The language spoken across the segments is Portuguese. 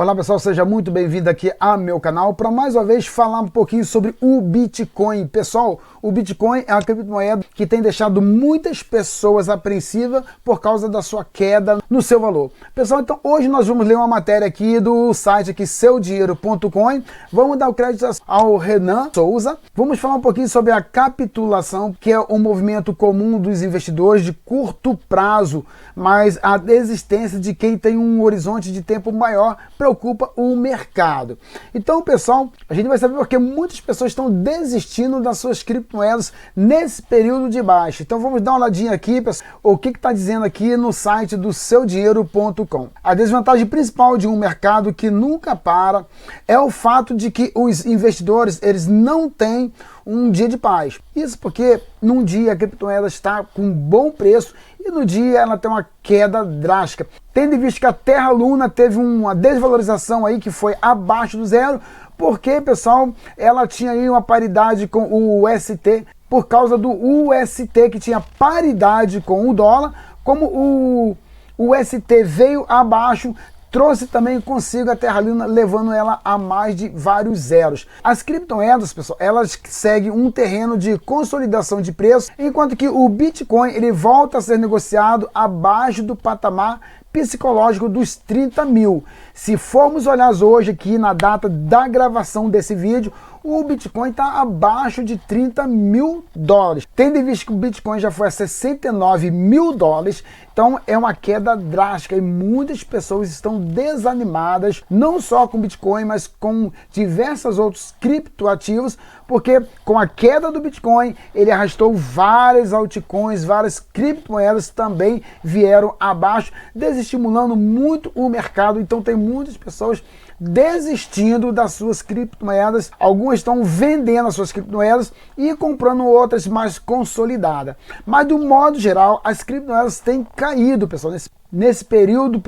Olá pessoal, seja muito bem-vindo aqui ao meu canal para mais uma vez falar um pouquinho sobre o Bitcoin. Pessoal, o Bitcoin é uma criptomoeda que tem deixado muitas pessoas apreensivas por causa da sua queda no seu valor. Pessoal, então hoje nós vamos ler uma matéria aqui do site aqui seudinheiro.com. Vamos dar o crédito ao Renan Souza. Vamos falar um pouquinho sobre a capitulação, que é um movimento comum dos investidores de curto prazo, mas a desistência de quem tem um horizonte de tempo maior preocupa o mercado. Então, pessoal, a gente vai saber porque muitas pessoas estão desistindo das suas criptomoedas nesse período de baixa. Então, vamos dar uma olhadinha aqui, pessoal, o que está dizendo aqui no site do seudinheiro.com. A desvantagem principal de um mercado que nunca para é o fato de que os investidores, eles não têm um dia de paz. Isso porque num dia a criptomoeda está com bom preço e no dia ela tem uma queda drástica. Tendo em vista que a Terra Luna teve uma desvalorização aí que foi abaixo do zero, porque, pessoal, ela tinha aí uma paridade com o UST, por causa do UST que tinha paridade com o dólar. Como o UST veio abaixo, trouxe também consigo a Terra Luna, levando ela a mais de vários zeros. As criptomoedas, pessoal, elas seguem um terreno de consolidação de preço, enquanto que o Bitcoin ele volta a ser negociado abaixo do patamar psicológico dos 30 mil. Se formos olhar hoje aqui na data da gravação desse vídeo, o Bitcoin está abaixo de 30 mil dólares. Tendo em vista que o Bitcoin já foi a 69 mil dólares, então é uma queda drástica e muitas pessoas estão desanimadas, não só com Bitcoin, mas com diversos outros criptoativos, porque com a queda do Bitcoin, ele arrastou várias altcoins, várias criptomoedas também vieram abaixo, desestimulando muito o mercado. Então tem muitas pessoas desistindo das suas criptomoedas, algumas estão vendendo as suas criptomoedas e comprando outras mais consolidadas. Mas do modo geral, as criptomoedas têm caído, pessoal. Nesse período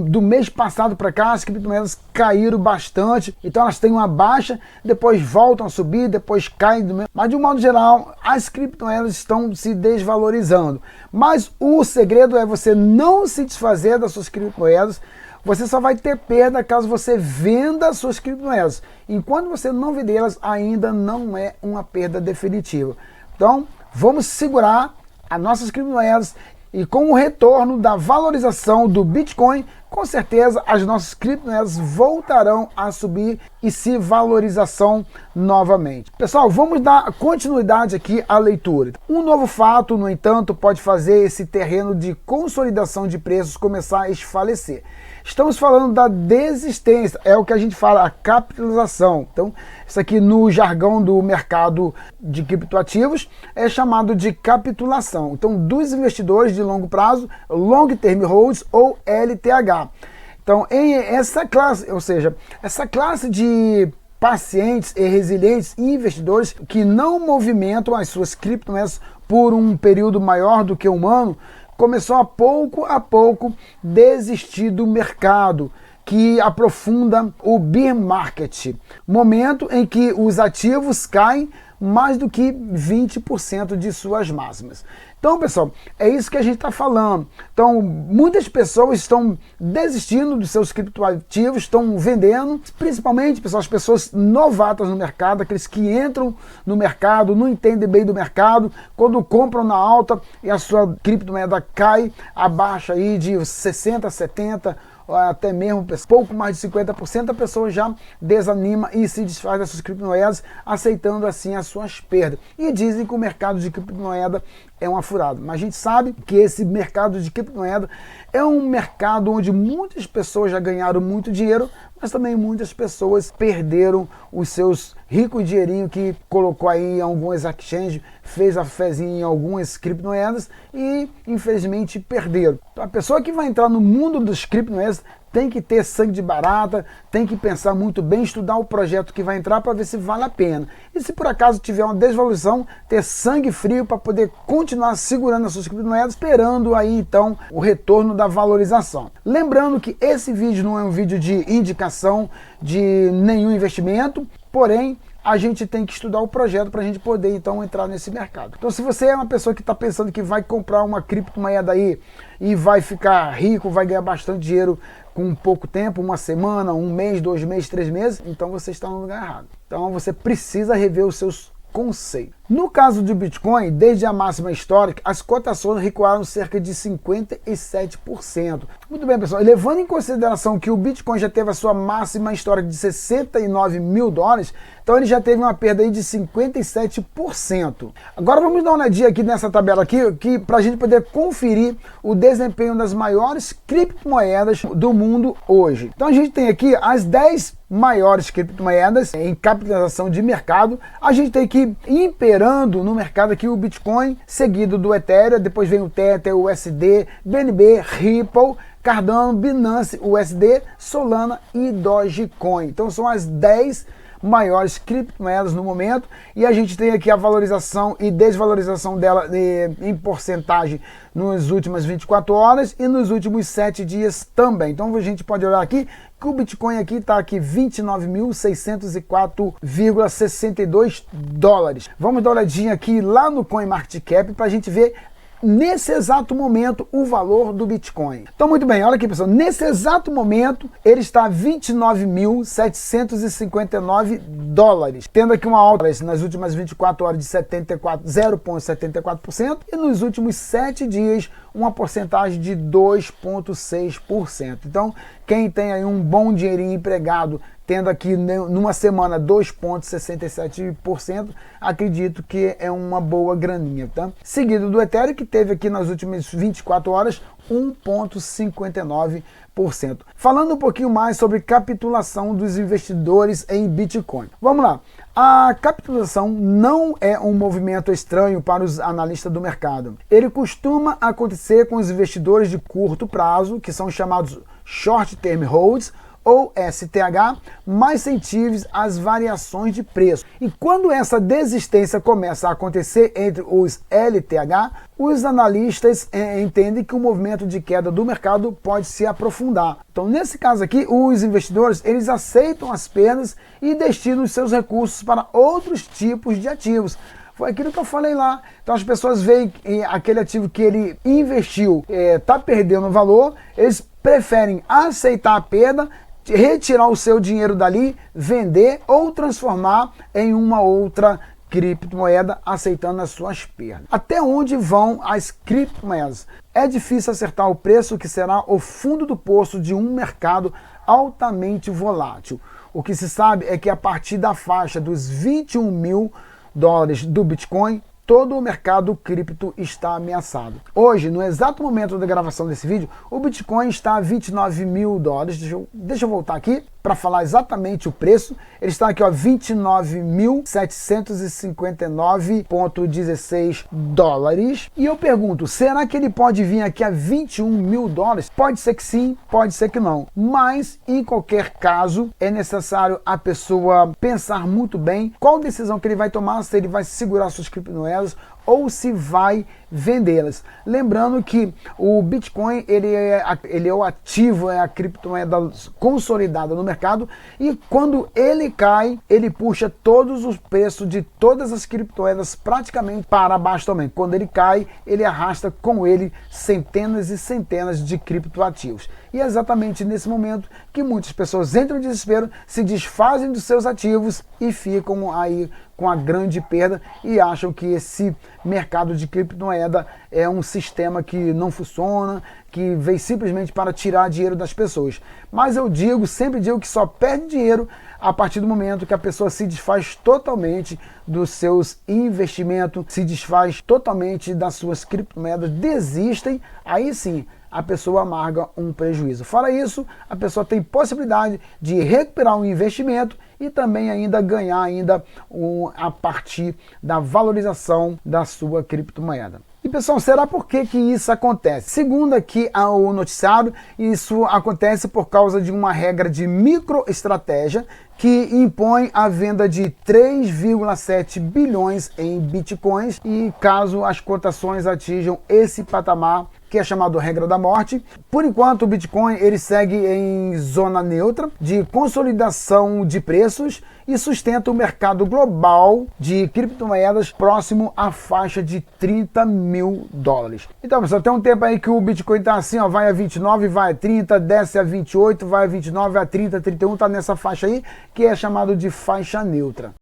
do mês passado para cá, as criptomoedas caíram bastante, então elas têm uma baixa, depois voltam a subir, depois caem. Mas de um modo geral, as criptomoedas estão se desvalorizando. Mas o segredo é você não se desfazer das suas criptomoedas. Você só vai ter perda caso você venda as suas criptomoedas. Enquanto você não vendê-las, ainda não é uma perda definitiva. Então, vamos segurar as nossas criptomoedas e com o retorno da valorização do Bitcoin, com certeza as nossas criptomoedas voltarão a subir e se valorização novamente. Pessoal, vamos dar continuidade aqui à leitura. Um novo fato, no entanto, pode fazer esse terreno de consolidação de preços começar a esfalecer. Estamos falando da desistência, é o que a gente fala, a capitalização. Então, isso aqui no jargão do mercado de criptoativos é chamado de capitulação. Então, dos investidores de longo prazo, Long Term Holds ou LTH. Então, em essa classe, ou seja, essa classe de pacientes e resilientes investidores que não movimentam as suas criptomoedas por um período maior do que um ano, começou a pouco desistir do mercado, que aprofunda o bear market, momento em que os ativos caem mais do que 20% de suas máximas. Então, pessoal, é isso que a gente está falando. Então, muitas pessoas estão desistindo dos seus criptoativos, estão vendendo, principalmente, pessoal, as pessoas novatas no mercado, aqueles que entram no mercado, não entendem bem do mercado, quando compram na alta e a sua criptomoeda cai abaixo aí de 60%, 70%, até mesmo pouco mais de 50%, a pessoa já desanima e se desfaz das suas criptomoedas, aceitando assim as suas perdas. E dizem que o mercado de criptomoeda é uma furada. Mas a gente sabe que esse mercado de criptomoeda é um mercado onde muitas pessoas já ganharam muito dinheiro, mas também muitas pessoas perderam os seus ricos dinheirinho que colocou aí em algumas exchanges, fez a fezinha em algumas criptomoedas e infelizmente perderam. Então, a pessoa que vai entrar no mundo das criptomoedas tem que ter sangue de barata, tem que pensar muito bem, estudar o projeto que vai entrar para ver se vale a pena. E se por acaso tiver uma desvalorização, ter sangue frio para poder continuar segurando as suas criptomoedas, esperando aí então o retorno da valorização. Lembrando que esse vídeo não é um vídeo de indicação de nenhum investimento, porém a gente tem que estudar o projeto para a gente poder então entrar nesse mercado. Então se você é uma pessoa que está pensando que vai comprar uma criptomoeda aí e vai ficar rico, vai ganhar bastante dinheiro com pouco tempo, uma semana, um mês, 2 meses, 3 meses, então você está no lugar errado. Então você precisa rever os seus conceitos. No caso do Bitcoin, desde a máxima histórica, as cotações recuaram cerca de 57%. Muito bem, pessoal, levando em consideração que o Bitcoin já teve a sua máxima histórica de 69 mil dólares, então ele já teve uma perda aí de 57%. Agora vamos dar uma olhadinha aqui nessa tabela aqui, para a gente poder conferir o desempenho das maiores criptomoedas do mundo hoje. Então a gente tem aqui as 10 maiores criptomoedas em capitalização de mercado. A gente tem aqui imperando no mercado aqui o Bitcoin, seguido do Ethereum, depois vem o Tether, o USD, BNB, Ripple, Cardano, Binance, USD, Solana e Dogecoin. Então são as 10 maiores criptomoedas no momento, e a gente tem aqui a valorização e desvalorização dela em porcentagem nas últimas 24 horas e nos últimos 7 dias também. Então a gente pode olhar aqui que o Bitcoin aqui está aqui 29.604,62 dólares. Vamos dar uma olhadinha aqui lá no CoinMarketCap para a gente ver nesse exato momento o valor do Bitcoin. Então muito bem, olha aqui pessoal, nesse exato momento ele está a 29.759 dólares, tendo aqui uma alta nas últimas 24 horas de 0,74% e nos últimos 7 dias uma porcentagem de 2,6%. Então quem tem aí um bom dinheirinho empregado, tendo aqui numa semana 2,67%, acredito que é uma boa graninha, tá? Seguido do Ethereum, que teve aqui nas últimas 24 horas 1,59%. Falando um pouquinho mais sobre capitulação dos investidores em Bitcoin. Vamos lá. A capitulação não é um movimento estranho para os analistas do mercado. Ele costuma acontecer com os investidores de curto prazo, que são chamados Short Term Holds, ou STH, mais sensíveis às variações de preço. E quando essa desistência começa a acontecer entre os LTH, os analistas entendem que o movimento de queda do mercado pode se aprofundar. Então, nesse caso aqui, os investidores eles aceitam as perdas e destinam os seus recursos para outros tipos de ativos. Foi aquilo que eu falei lá. Então as pessoas veem que aquele ativo que ele investiu está perdendo valor, eles preferem aceitar a perda, retirar o seu dinheiro dali, vender ou transformar em uma outra criptomoeda, aceitando as suas perdas. Até onde vão as criptomoedas? É difícil acertar o preço que será o fundo do poço de um mercado altamente volátil. O que se sabe é que a partir da faixa dos 21 mil dólares do Bitcoin, todo o mercado cripto está ameaçado. Hoje, no exato momento da gravação desse vídeo, o Bitcoin está a 29 mil dólares. Deixa eu voltar aqui para falar exatamente o preço. Ele está aqui, ó, 29.759,16 dólares. E eu pergunto, será que ele pode vir aqui a 21 mil dólares? Pode ser que sim, pode ser que não. Mas, em qualquer caso, é necessário a pessoa pensar muito bem qual decisão que ele vai tomar, se ele vai segurar suas criptomoedas ou se vai vendê-las. Lembrando que o Bitcoin ele é o ativo, é a criptomoeda consolidada no mercado, e quando ele cai, ele puxa todos os preços de todas as criptomoedas praticamente para baixo também. Quando ele cai, ele arrasta com ele centenas e centenas de criptoativos. E é exatamente nesse momento que muitas pessoas entram em desespero, se desfazem dos seus ativos e ficam aí com a grande perda e acham que esse mercado de criptomoeda é um sistema que não funciona, que veio simplesmente para tirar dinheiro das pessoas. Mas eu sempre digo que só perde dinheiro a partir do momento que a pessoa se desfaz totalmente dos seus investimentos, se desfaz totalmente das suas criptomoedas, desistem, aí sim a pessoa amarga um prejuízo. Fora isso, a pessoa tem possibilidade de recuperar um investimento e também ainda ganhar a partir da valorização da sua criptomoeda. E pessoal, será por que isso acontece? Segundo aqui o noticiário, isso acontece por causa de uma regra de microestratégia que impõe a venda de 3,7 bilhões em bitcoins, e caso as cotações atinjam esse patamar, que é chamado regra da morte. Por enquanto, o Bitcoin ele segue em zona neutra de consolidação de preços e sustenta o mercado global de criptomoedas próximo à faixa de 30 mil dólares. Então, pessoal, tem um tempo aí que o Bitcoin tá assim, ó, vai a 29, vai a 30, desce a 28, vai a 29, a 30, 31, tá nessa faixa aí, que é chamado de faixa neutra.